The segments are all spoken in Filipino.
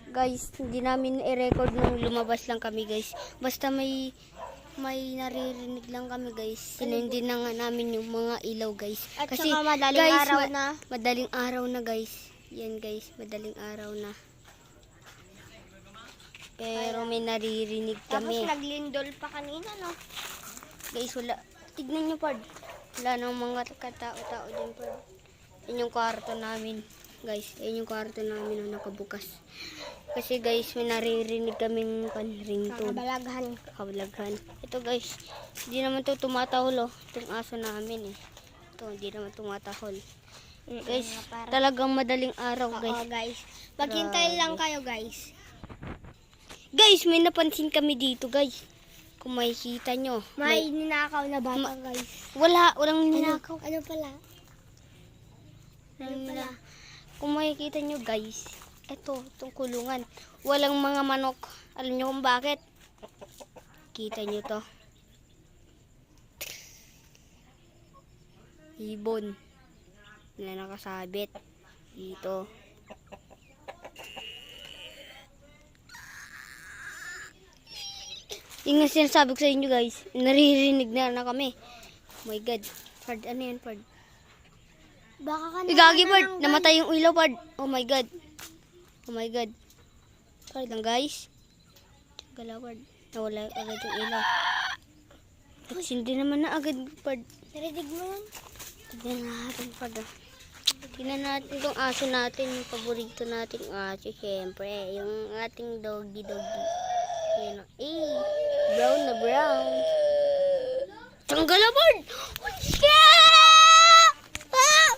Guys, hindi namin i-record nung lumabas lang kami guys. Basta may naririnig lang kami guys. Sinindi na nga namin yung mga ilaw guys. At Kasi saka madaling guys, araw na. Madaling araw na guys. Yan guys, madaling araw na. Pero may naririnig Tapos kami. naglindol pa kanina, no? Guys, wala. Tignan nyo Pard. Wala nang mga katao-tao din Pard. Yan yung kwarto namin. Guys, yan yung kwarto namin na nakabukas. Kasi guys, may naririnig kaming ringtone. Kabalaghan. Ito guys, hindi naman to tumatahol oh. Itong aso namin eh. Ito, hindi naman tumatahol. Guys, talagang madaling araw guys. Oo guys. Maghintay lang kayo guys. Guys, may napansin kami dito guys. Kung makikita nyo. May ninakaw na bata guys. Walang ninakaw. Ano pala? Kung makikita nyo guys, itong kulungan. Walang mga manok. Alam nyo kung bakit? Kita nyo to. Ibon. Na nakasabit. Dito. Yung nga sinasabi ko sa inyo guys, naririnig na kami. Oh my god. Pard, ano yan Pard? Baka ka Igagi Pard, namatay yung ilaw Pard. Oh my god. Oh my god. Pard lang guys. Gala Pard. Nawala agad yung ilaw. At hindi naman na agad Pard. Narinig mo yan? Tignan natin Pard. Tignan natin itong aso natin. Yung paborito nating aso. Siyempre, yung ating doggy. Yan o. Brown na brown. Tanggala Pard! Oh shit! Ah!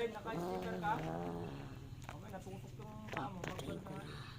Naka-sticker ka? Okay, natusok yung